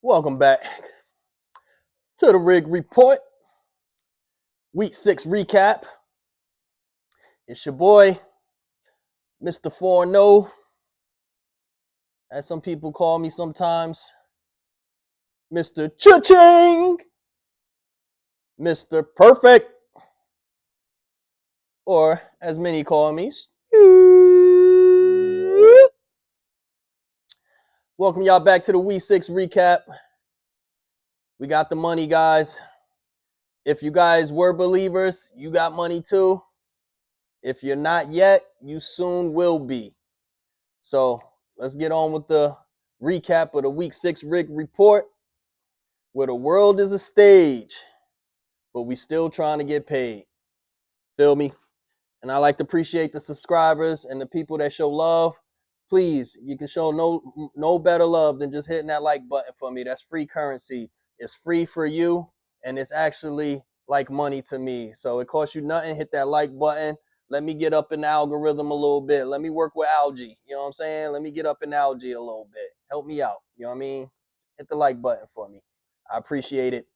Welcome back to the Rig Report, Week 6 recap. It's your boy, Mr. 4-0, as some people call me sometimes, Mr. Cha-ching, Mr. Perfect, or as many call me, Welcome y'all back to the Week 6 recap. We got the money, guys. If you guys were believers, you got money too. If you're not yet, you soon will be. So let's get on with the recap of the Week 6 Rig Report, where the world is a stage, but we still trying to get paid. Feel me? And I like to appreciate the subscribers and the people that show love. Please, you can show no better love than just hitting that like button for me. That's free currency. It's free for you, and it's actually like money to me. So it costs you nothing. Hit that like button. Let me get up in the algorithm a little bit. Let me work with algae. You know what I'm saying? Let me get up in algae a little bit. Help me out. You know what I mean? Hit the like button for me. I appreciate it.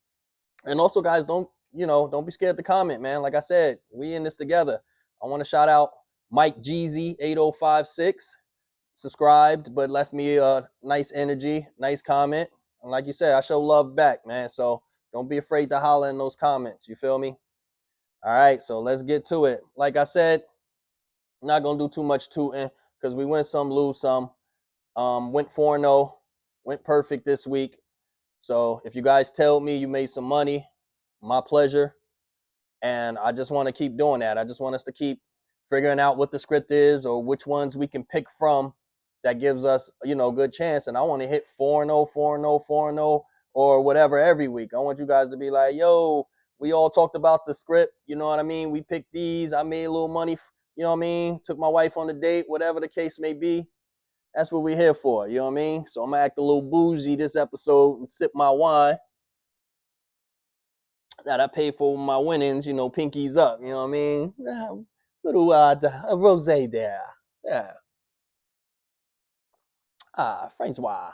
And also, guys, don't be scared to comment, man. Like I said, we in this together. I want to shout out Mike Jeezy 8056, subscribed, but left me a nice energy, nice comment. And like you said, I show love back, man. So don't be afraid to holler in those comments. You feel me? All right, so let's get to it. Like I said, I'm not gonna do too much tooting because we win some, lose some. Went 4-0, went perfect this week. So if you guys tell me you made some money, my pleasure. And I just want to keep doing that. I just want us to keep figuring out what the script is or which ones we can pick from that gives us, good chance. And I want to hit 4-0, 4-0, 4-0, or whatever every week. I want you guys to be like, yo, we all talked about the script. You know what I mean? We picked these. I made a little money. You know what I mean? Took my wife on a date, whatever the case may be. That's what we're here for. You know what I mean? So I'm going to act a little bougie this episode and sip my wine that I pay for my winnings, pinkies up, you know what I mean? Little rosé there. Yeah. Francois.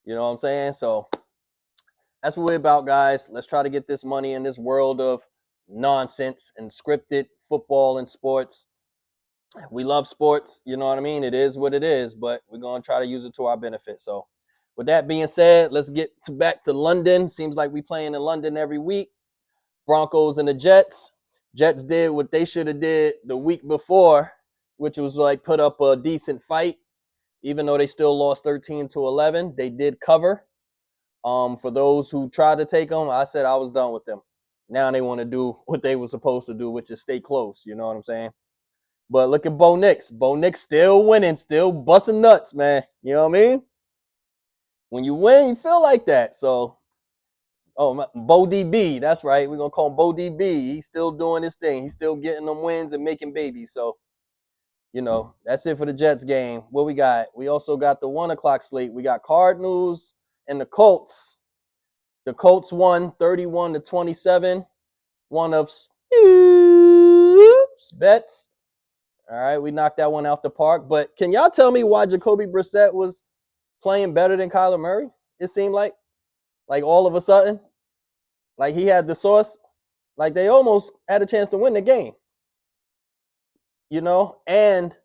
You know what I'm saying? So that's what we're about, guys. Let's try to get this money in this world of nonsense and scripted football and sports. We love sports, you know what I mean? It is what it is, but we're going to try to use it to our benefit. So with that being said, let's get back to London. Seems like we playing in London every week. Broncos and the Jets. Jets did what they should have did the week before, which was like put up a decent fight. Even though they still lost 13-11, they did cover. For those who tried to take them, I said I was done with them. Now they want to do what they were supposed to do, which is stay close. You know what I'm saying? But look at Bo Nix. Bo Nix still winning, still busting nuts, man. You know what I mean? When you win, you feel like that. So Bo DB, that's right. We're going to call him Bo DB. He's still doing his thing. He's still getting them wins and making babies. So, that's it for the Jets game. What we got? We also got the 1 o'clock slate. We got Cardinals and the Colts. The Colts won 31-27. One of bets. All right, we knocked that one out the park. But can y'all tell me why Jacoby Brissett was playing better than Kyler Murray? It seemed like all of a sudden. Like he had the sauce. Like they almost had a chance to win the game. And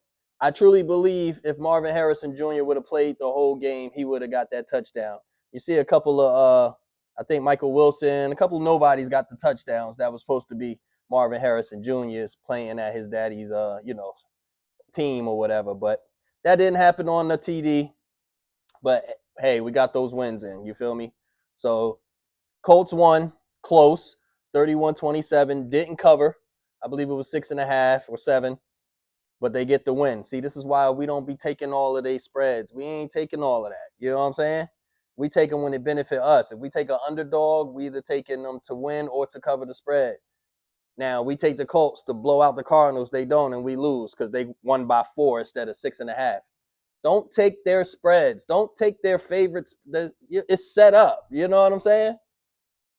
I truly believe if Marvin Harrison Jr. would have played the whole game, he would have got that touchdown. You see a couple of, I think Michael Wilson, a couple of nobodies got the touchdowns. That was supposed to be Marvin Harrison Jr.'s playing at his daddy's, team or whatever. But that didn't happen on the TD. But, hey, we got those wins in. You feel me? So Colts won. Close, 31-27, didn't cover. I believe it was 6.5 or 7, but they get the win. See, this is why we don't be taking all of these spreads. We ain't taking all of that. You know what I'm saying? We take them when it benefit us. If we take an underdog, we either taking them to win or to cover the spread. Now, we take the Colts to blow out the Cardinals. They don't, and we lose because they won by 4 instead of 6.5. Don't take their spreads. Don't take their favorites. It's set up. You know what I'm saying?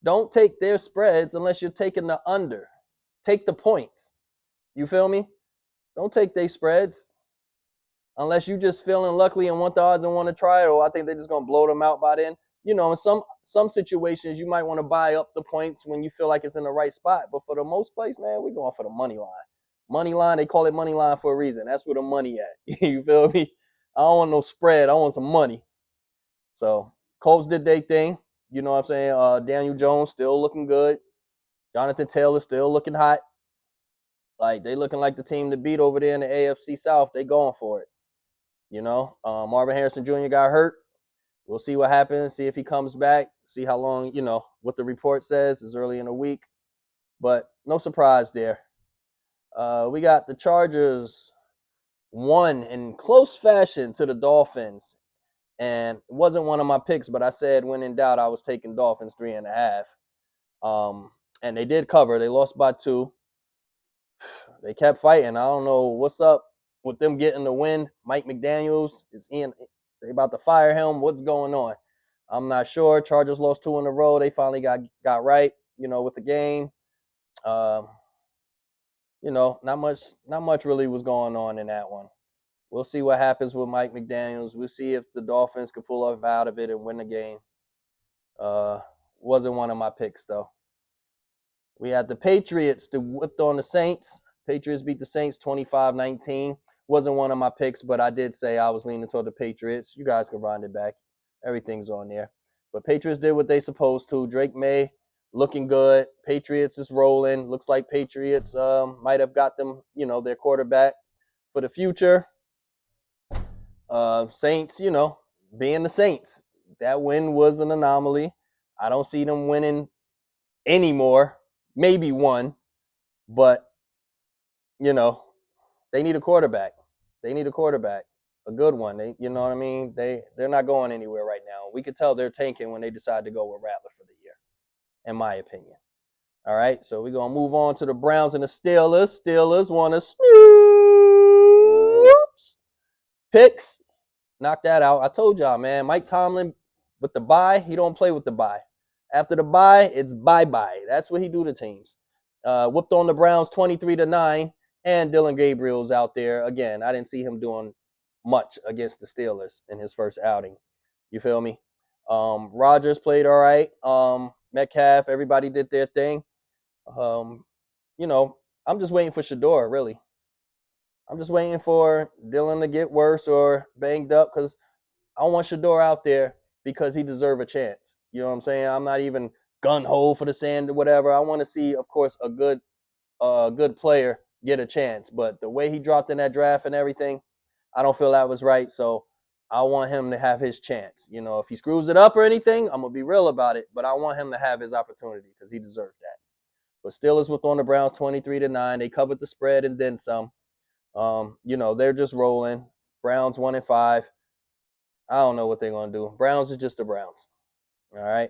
Don't take their spreads unless you're taking the under. Take the points. You feel me? Don't take their spreads unless you just feeling lucky and want the odds and want to try it, or I think they're just going to blow them out by then. in some situations you might want to buy up the points when you feel like it's in the right spot. But for the most place, man, we're going for the money line. Money line, they call it money line for a reason. That's where the money at. You feel me? I don't want no spread. I want some money. So Colts did their thing. You know what I'm saying? Daniel Jones still looking good. Jonathan Taylor still looking hot. Like, they looking like the team to beat over there in the AFC South. They going for it. Marvin Harrison Jr. got hurt. We'll see what happens. See if he comes back. See how long, what the report says is early in the week. But no surprise there. We got the Chargers won in close fashion to the Dolphins. And it wasn't one of my picks, but I said when in doubt, I was taking Dolphins 3.5. And they did cover. They lost by 2. They kept fighting. I don't know what's up with them getting the win. Mike McDaniels is in. They about to fire him. What's going on? I'm not sure. Chargers lost 2 in a row. They finally got right, with the game. Not much really was going on in that one. We'll see what happens with Mike McDaniels. We'll see if the Dolphins could pull up out of it and win the game. Wasn't one of my picks, though. We had the Patriots that whipped on the Saints. Patriots beat the Saints 25-19. Wasn't one of my picks, but I did say I was leaning toward the Patriots. You guys can round it back. Everything's on there. But Patriots did what they supposed to. Drake May looking good. Patriots is rolling. Looks like Patriots might have got them, their quarterback for the future. Saints, being the Saints. That win was an anomaly. I don't see them winning anymore. Maybe one. But, they need a quarterback. They need a quarterback, a good one. You know what I mean? They're not going anywhere right now. We could tell they're tanking when they decide to go with Rattler for the year, in my opinion. All right, so we're going to move on to the Browns and the Steelers. Steelers want to snoops. Picks. Knock that out. I told y'all, man, Mike Tomlin with the bye, he don't play with the bye. After the bye, it's bye-bye. That's what he do to teams. Whooped on the Browns 23-9. And Dylan Gabriel's out there. Again, I didn't see him doing much against the Steelers in his first outing. You feel me? Rodgers played all right. Metcalf, everybody did their thing. I'm just waiting for Shedeur, really. I'm just waiting for Dylan to get worse or banged up because I don't want Shedeur out there because he deserves a chance. You know what I'm saying? I'm not even gun-ho for the sand or whatever. I want to see, of course, a good player get a chance. But the way he dropped in that draft and everything, I don't feel that was right. So I want him to have his chance. If he screws it up or anything, I'm going to be real about it. But I want him to have his opportunity because he deserves that. But Steelers whipped on the Browns 23-9. They covered the spread and then some. They're just rolling. Browns 1-5. I don't know what they're going to do. Browns is just the Browns. All right.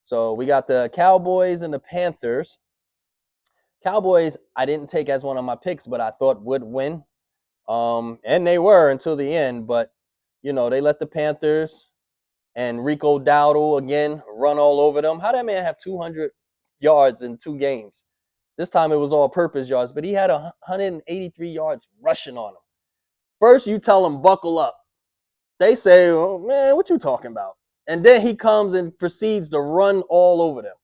So we got the Cowboys and the Panthers. Cowboys, I didn't take as one of my picks, but I thought would win. And they were until the end. But, they let the Panthers and Rico Dowdle again run all over them. How did that man have 200 yards in 2 games? This time it was all-purpose yards, but he had 183 yards rushing on them. First, you tell them, buckle up. They say, oh, man, what you talking about? And then he comes and proceeds to run all over them.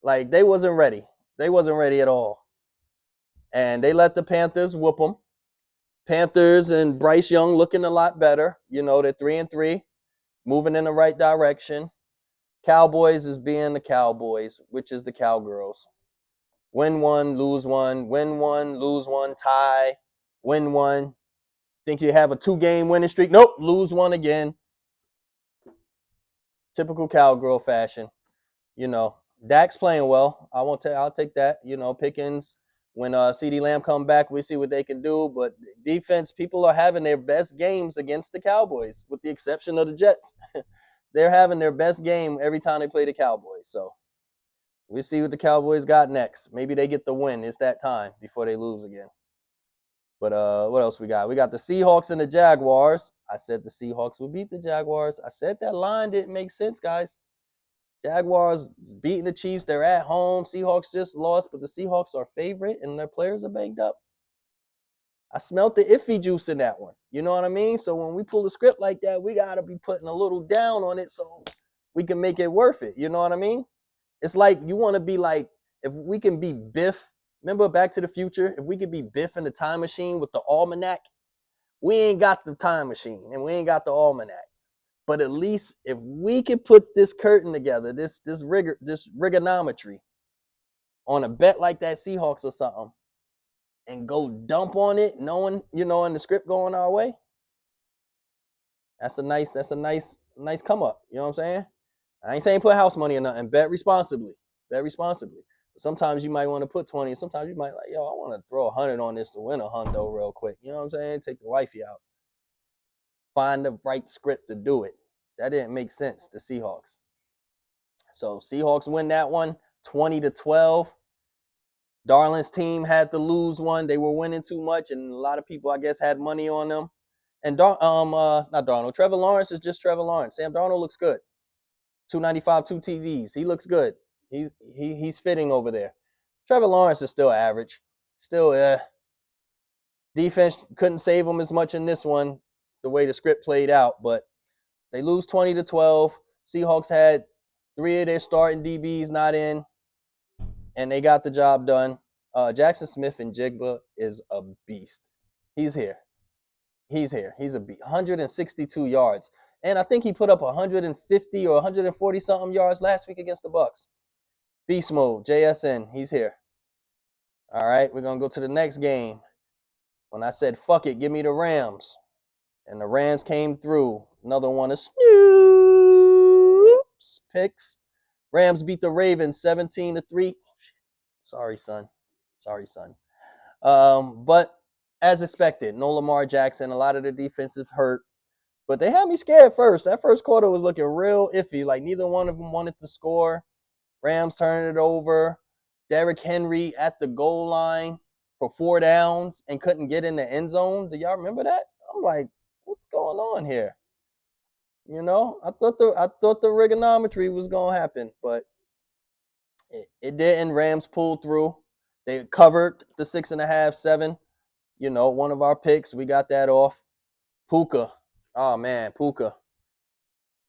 Like, they wasn't ready. They wasn't ready at all. And they let the Panthers whoop them. Panthers and Bryce Young looking a lot better. They're 3-3, moving in the right direction. Cowboys is being the Cowboys, which is the Cowgirls. Win one, lose one, win one, lose one, tie, win one. Think you have a 2-game winning streak? Nope, lose one again. Typical Cowgirl fashion. Dak's playing well. I'll take that. Pickens. When CeeDee Lamb come back, we see what they can do. But defense, people are having their best games against the Cowboys, with the exception of the Jets. They're having their best game every time they play the Cowboys. So we see what the Cowboys got next. Maybe they get the win. It's that time before they lose again. But what else we got? We got the Seahawks and the Jaguars. I said the Seahawks would beat the Jaguars. I said that line didn't make sense, guys. Jaguars beating the Chiefs. They're at home. Seahawks just lost, but the Seahawks are favorite, and their players are banged up. I smelled the iffy juice in that one. You know what I mean? So when we pull the script like that, we got to be putting a little down on it so we can make it worth it. You know what I mean? It's like you want to be like, if we can be Biff, remember Back to the Future? If we could be Biff in the time machine with the almanac, we ain't got the time machine and we ain't got the almanac. But at least if we could put this curtain together, this rigonometry on a bet like that Seahawks or something, and go dump on it, knowing, and the script going our way, that's a nice come up. You know what I'm saying? I ain't saying put house money or nothing. Bet responsibly. Bet responsibly. But sometimes you might want to put 20. Sometimes you might like, yo, I want to throw 100 on this to win a hundo real quick. You know what I'm saying? Take the wifey out. Find the right script to do it. That didn't make sense, the Seahawks. So Seahawks win that one 20-12. Darlin's team had to lose one. They were winning too much, and a lot of people, I guess, had money on them. And not Darnold. Trevor Lawrence is just Trevor Lawrence. Sam Darnold looks good. 295, 2 TDs. He looks good. He's fitting over there. Trevor Lawrence is still average. Still, defense couldn't save him as much in this one, the way the script played out. But they lose 20-12. Seahawks had 3 of their starting DBs not in, and they got the job done. Jackson Smith-Njigba is a beast. He's here. He's a beast. 162 yards. And I think he put up 150 or 140 something yards last week against the Bucs. Beast mode, JSN, he's here. All right, we're going to go to the next game. When I said, fuck it, give me the Rams. And the Rams came through. Another one of Snoops picks. Rams beat the Ravens 17-3. Sorry, son. But as expected, no Lamar Jackson. A lot of the defensive hurt. But they had me scared first. That first quarter was looking real iffy. Like neither one of them wanted to score. Rams turned it over. Derrick Henry at the goal line for 4 downs and couldn't get in the end zone. Do y'all remember that? I'm like, what's going on here? I thought the rigonometry was gonna happen, but it didn't. Rams pulled through. They covered the 6.5, 7. One of our picks. We got that off. Puka. Oh man, Puka.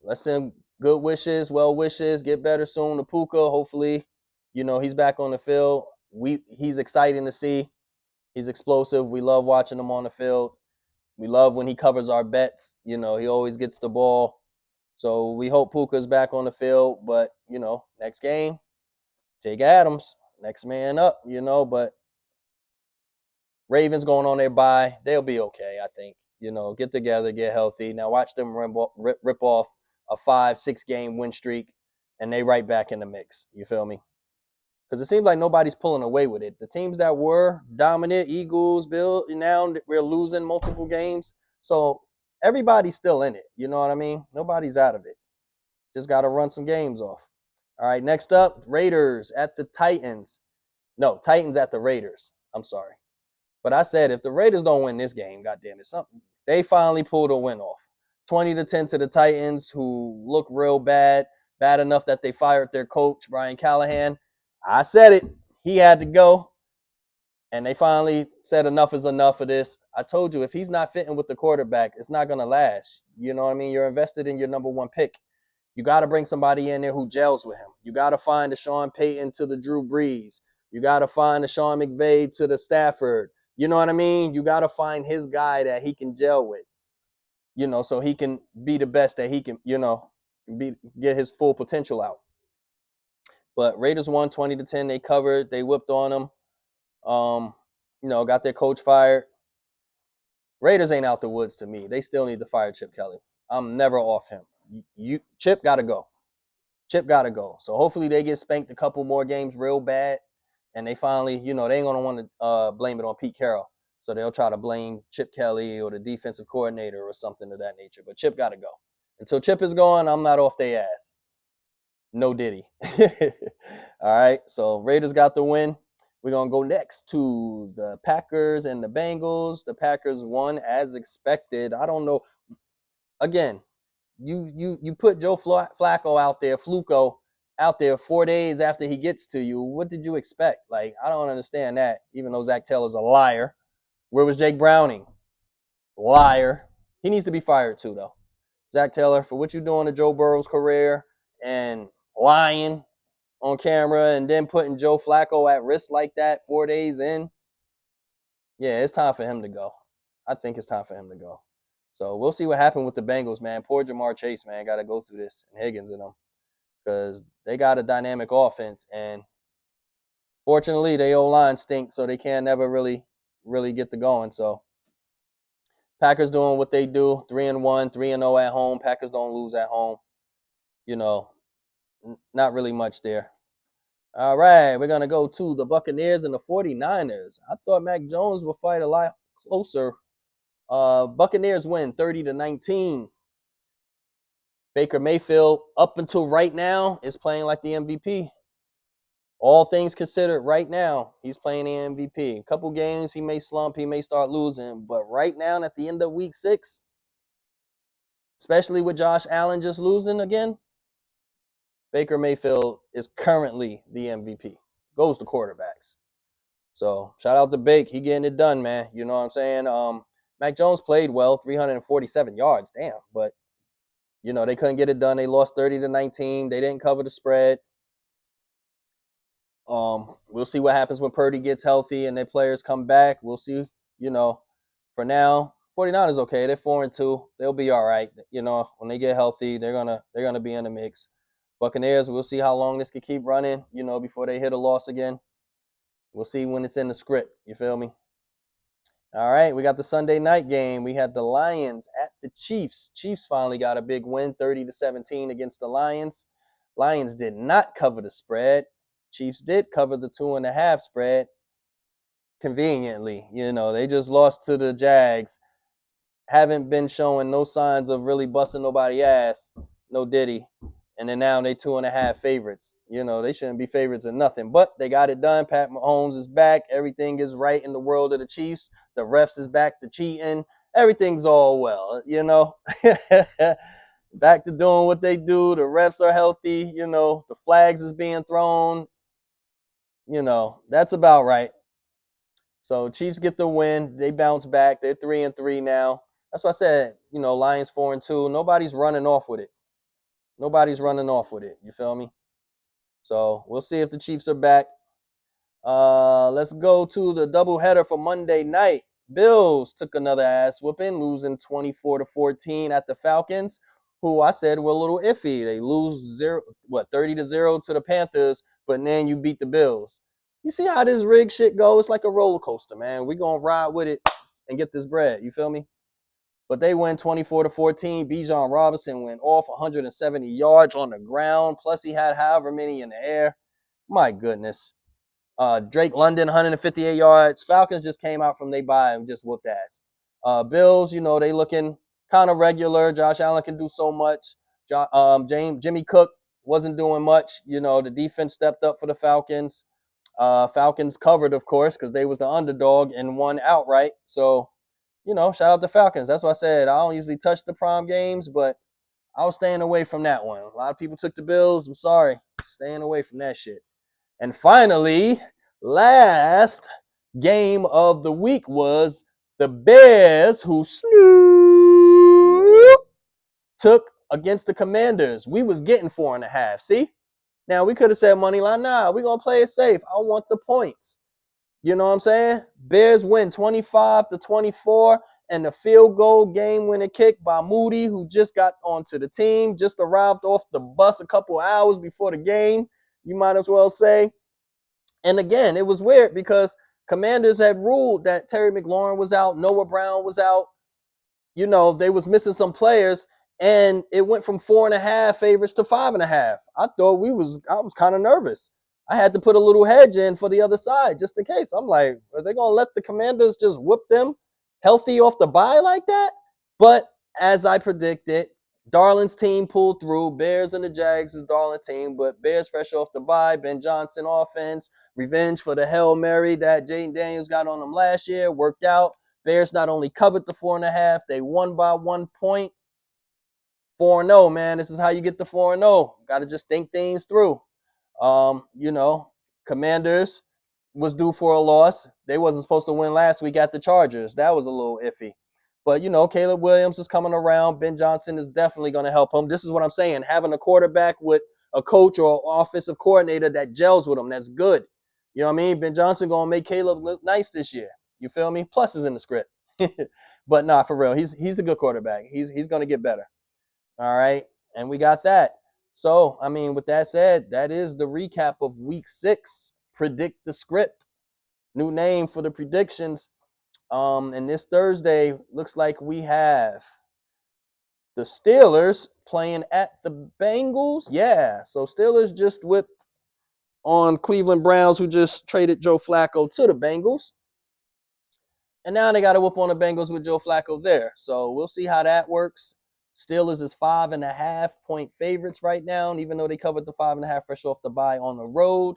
Let's send good wishes, well wishes. Get better soon to Puka. Hopefully, he's back on the field. He's exciting to see. He's explosive. We love watching him on the field. We love when he covers our bets. He always gets the ball. So we hope Puka's back on the field. But, next game, take Adams. Next man up, but Ravens going on their bye. They'll be okay, I think. Get together, get healthy. Now watch them rip off a 5-6 game win streak, and they right back in the mix. You feel me? Because it seems like nobody's pulling away with it. The teams that were dominant, Eagles, Bills, now we're losing multiple games. So everybody's still in it. You know what I mean? Nobody's out of it. Just got to run some games off. All right, next up, Raiders at the Titans. No, Titans at the Raiders. I'm sorry. But I said if the Raiders don't win this game, goddamn it, something. They finally pulled a win off. 20-10 to the Titans, who look real bad enough that they fired their coach, Brian Callahan. I said it. He had to go. And they finally said enough is enough of this. I told you, if he's not fitting with the quarterback, it's not going to last. You know what I mean? You're invested in your number 1 pick. You got to bring somebody in there who gels with him. You got to find the Sean Payton to the Drew Brees. You got to find the Sean McVay to the Stafford. You know what I mean? You got to find his guy that he can gel with, so he can be the best that he can, get his full potential out. But Raiders won 20-10. They covered. They whipped on them. Got their coach fired. Raiders ain't out the woods to me. They still need to fire Chip Kelly. I'm never off him. Chip got to go. So hopefully they get spanked a couple more games real bad. And they finally, they ain't going to want to blame it on Pete Carroll. So they'll try to blame Chip Kelly or the defensive coordinator or something of that nature. But Chip got to go. Until Chip is gone, I'm not off their ass. No diddy. All right, so Raiders got the win. We're going to go next to the Packers and the Bengals. The Packers won as expected. I don't know. Again, you put Joe Flacco out there, Fluco, out there 4 days after he gets to you. What did you expect? Like, I don't understand that, even though Zach Taylor's a liar. Where was Jake Browning? Liar. He needs to be fired too, though. Zach Taylor, for what you're doing to Joe Burrow's career and lying on camera and then putting Joe Flacco at risk like that 4 days in. Yeah, it's time for him to go. I think it's time for him to go. So we'll see what happens with the Bengals, man. Poor Jamar Chase, man, got to go through this, and Higgins and them, because they got a dynamic offense, and fortunately, they O-line stinks, so they can't never really get to going. So Packers doing what they do, 3-1, 3-0 at home. Packers don't lose at home. You know, not really much there. All right, we're going to go to the Buccaneers and the 49ers. I thought Mac Jones would fight a lot closer. Buccaneers win 30-19. Baker Mayfield, up until right now, is playing like the MVP. All things considered, right now, he's playing the MVP. A couple games, he may slump, he may start losing. But right now, at the end of week 6, especially with Josh Allen just losing again, Baker Mayfield is currently the MVP. Goes to quarterbacks. So shout out to Bake. He getting it done, man. You know what I'm saying? Mac Jones played well, 347 yards. Damn. But, you know, they couldn't get it done. They lost 30-19. They didn't cover the spread. We'll see what happens when Purdy gets healthy and their players come back. We'll see. You know, for now, 49 is okay. They're 4-2. They'll be all right. You know, when they get healthy, they're gonna be in the mix. Buccaneers, we'll see how long this can keep running, you know, before they hit a loss again. We'll see when it's in the script. You feel me? All right, we got the Sunday night game. We had the Lions at the Chiefs. Chiefs finally got a big win, 30-17 against the Lions. Lions did not cover the spread. Chiefs did cover the 2.5 spread conveniently. You know, they just lost to the Jags. Haven't been showing no signs of really busting nobody's ass. No Diddy. And then now they 2.5 favorites. You know, they shouldn't be favorites or nothing. But they got it done. Pat Mahomes is back. Everything is right in the world of the Chiefs. The refs is back to cheating. Everything's all well, you know. Back to doing what they do. The refs are healthy. You know, the flags is being thrown. You know, that's about right. So Chiefs get the win. They bounce back. They're 3-3 now. That's why I said, you know, Lions 4-2. Nobody's running off with it. Nobody's running off with it. You feel me? So we'll see if the Chiefs are back. Let's go to the doubleheader for Monday night. Bills took another ass whooping, losing 24-14 at the Falcons, who I said were a little iffy. They lose 30-0 to the Panthers, but then you beat the Bills. You see how this rig shit goes? It's like a roller coaster, man. We're going to ride with it and get this bread. You feel me? But they win 24-14. Bijan Robinson went off 170 yards on the ground. Plus, he had however many in the air. My goodness. Drake London, 158 yards. Falcons just came out from their bye and just whooped ass. Bills, you know, they looking kind of regular. Josh Allen can do so much. Jimmy Cook wasn't doing much. You know, the defense stepped up for the Falcons. Falcons covered, of course, because they was the underdog and won outright. So, you know, shout out to Falcons. That's what I said. I don't usually touch the prime games, but I was staying away from that one. A lot of people took the Bills. I'm sorry. Staying away from that shit. And finally, last game of the week was the Bears, who took against the Commanders. We was getting 4.5. See? Now, we could have said money line. Nah, we're going to play it safe. I want the points. You know what I'm saying? Bears win 25-24, and the field goal game-winning kick by Moody, who just got onto the team, just arrived off the bus a couple hours before the game, you might as well say. And again, it was weird because Commanders had ruled that Terry McLaurin was out, Noah Brown was out. You know, they was missing some players, and it went from 4.5 favorites to 5.5. I was kind of nervous. I had to put a little hedge in for the other side just in case. I'm like, are they going to let the Commanders just whoop them healthy off the bye like that? But as I predicted, Darlin's team pulled through. Bears and the Jags is Darlin's team, but Bears fresh off the bye. Ben Johnson offense, revenge for the Hail Mary that Jaden Daniels got on them last year, worked out. Bears not only covered the 4.5, they won by 1 point. 4-0, man. This is how you get the 4-0. Got to just think things through. You know, Commanders was due for a loss. They wasn't supposed to win last week at the Chargers. That was a little iffy. But, you know, Caleb Williams is coming around. Ben Johnson is definitely going to help him. This is what I'm saying. Having a quarterback with a coach or offensive coordinator that gels with them. That's good. You know what I mean? Ben Johnson gonna make Caleb look nice this year. You feel me? Plus is in the script. But nah, for real, he's a good quarterback. He's gonna get better. All right, and we got that. So I mean, with that said, that is the recap of Week 6. Predict the script. New name for the predictions. And this Thursday looks like we have the Steelers playing at the Bengals. Yeah, so Steelers just whipped on Cleveland Browns, who just traded Joe Flacco to the Bengals. And now they got to whoop on the Bengals with Joe Flacco there. So we'll see how that works. Steelers is 5.5-point favorites right now, and even though they covered the 5.5 fresh off the bye on the road,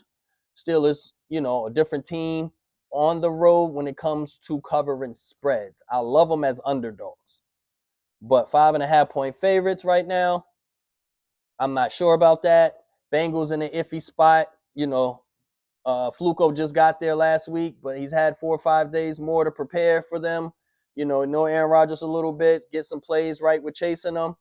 Steelers, a different team on the road when it comes to covering spreads. I love them as underdogs. But 5.5-point favorites right now, I'm not sure about that. Bengals in an iffy spot. Fluco just got there last week, but he's had 4 or 5 days more to prepare for them. Know Aaron Rodgers a little bit, get some plays right with chasing them.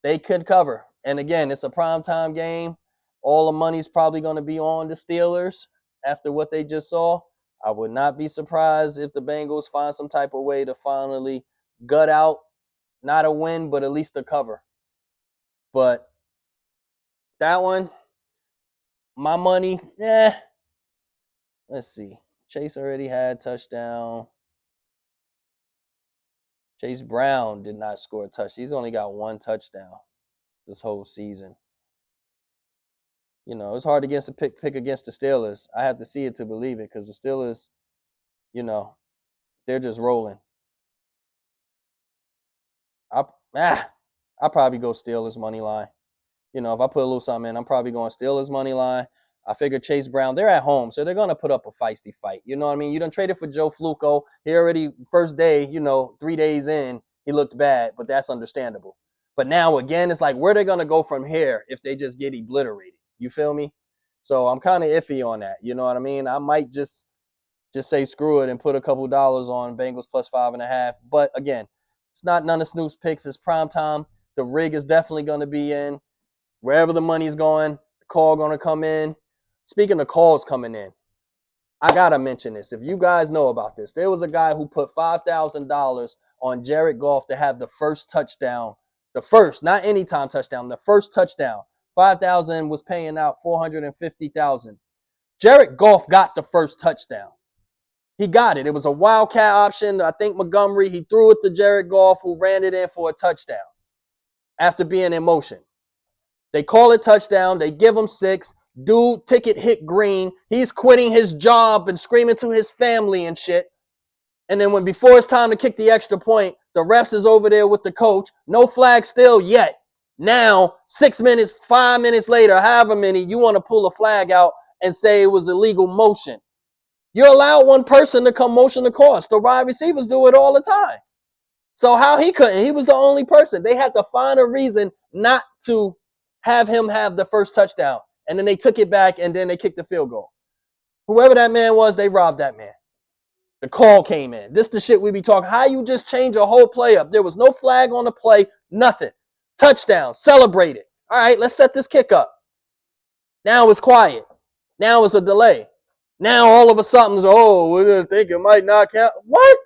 They could cover. And again, it's a primetime game. All the money's probably going to be on the Steelers after what they just saw. I would not be surprised if the Bengals find some type of way to finally gut out, not a win, but at least a cover. But that one, my money, let's see. Chase already had touchdown. Chase Brown did not score a touchdown. He's only got 1 touchdown this whole season. It's hard to pick against the Steelers. I have to see it to believe it because the Steelers, they're just rolling. I'll probably go Steelers money line. If I put a little something in, I'm probably going Steelers money line. I figure Chase Brown, they're at home, so they're going to put up a feisty fight. You know what I mean? You done traded for Joe Flacco. He already, first day, 3 days in, he looked bad, but that's understandable. But now, again, it's like, where they going to go from here if they just get obliterated? You feel me? So I'm kind of iffy on that. You know what I mean? I might just say screw it and put a couple dollars on Bengals plus 5.5. But again, it's not none of Snoop's picks. It's prime time. The rig is definitely going to be in. Wherever the money's going, the call going to come in. Speaking of calls coming in, I got to mention this. If you guys know about this, there was a guy who put $5,000 on Jared Goff to have the first touchdown. The first, not anytime touchdown, the first touchdown. $5,000 was paying out $450,000. Jared Goff got the first touchdown. He got it. It was a wildcat option. I think Montgomery, he threw it to Jared Goff, who ran it in for a touchdown after being in motion. They call it touchdown. They give him 6. Dude, ticket hit green. He's quitting his job and screaming to his family and shit. And then before it's time to kick the extra point, the refs is over there with the coach. No flag still yet. Now, 6 minutes, 5 minutes later, however many, you want to pull a flag out and say it was illegal motion. You allow one person to come motion the course. The wide receivers do it all the time. So how he couldn't? He was the only person. They had to find a reason not to have him have the first touchdown. And then they took it back, and then they kicked the field goal. Whoever that man was, they robbed that man. The call came in. This the shit we be talking. How you just change a whole play up? There was no flag on the play, nothing. Touchdown, celebrate it. All right, let's set this kick up. Now it's quiet. Now it's a delay. Now all of a sudden, we didn't think it might not count. What?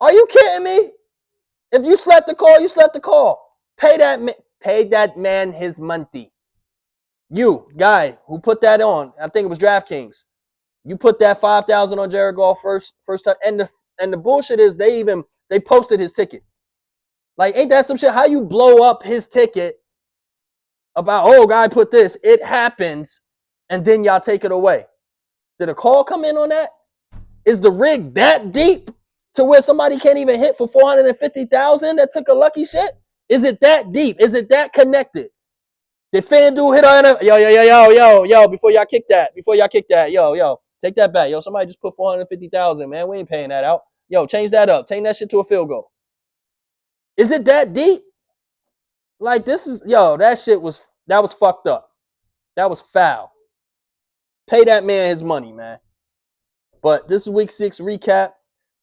Are you kidding me? If you slept the call, you slept the call. Pay that man his money. You, guy, who put that on, I think it was DraftKings. You put that $5,000 on Jared Goff first time. And the bullshit is they posted his ticket. Like, ain't that some shit? How you blow up his ticket about, guy put this. It happens, and then y'all take it away. Did a call come in on that? Is the rig that deep to where somebody can't even hit for $450,000 that took a lucky shit? Is it that deep? Is it that connected? Did FanDuel hit on it? Yo, before y'all kick that, take that back. Yo, somebody just put $450,000, man. We ain't paying that out. Yo, change that up. Change that shit to a field goal. Is it that deep? Like, that shit was fucked up. That was foul. Pay that man his money, man. But this is week 6 recap.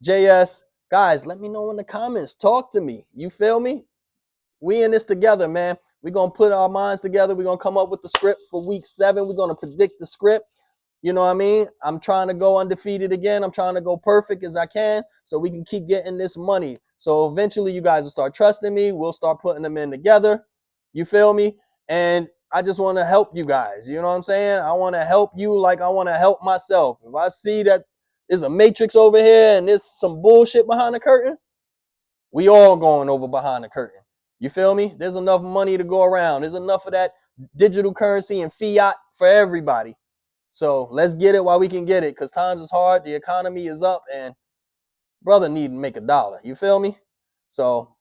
JS, guys, let me know in the comments. Talk to me. You feel me? We in this together, man. We're going to put our minds together. We're going to come up with the script for week 7. We're going to predict the script. You know what I mean? I'm trying to go undefeated again. I'm trying to go perfect as I can so we can keep getting this money. So eventually you guys will start trusting me. We'll start putting them in together. You feel me? And I just want to help you guys. You know what I'm saying? I want to help you like I want to help myself. If I see that there's a matrix over here and there's some bullshit behind the curtain, we all going over behind the curtain. You feel me? There's enough money to go around. There's enough of that digital currency and fiat for everybody. So let's get it while we can get it, because times is hard. The economy is up, and brother need to make $1. You feel me? So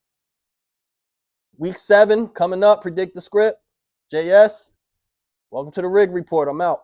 week 7 coming up. Predict the script. JS, welcome to the Rig Report. I'm out.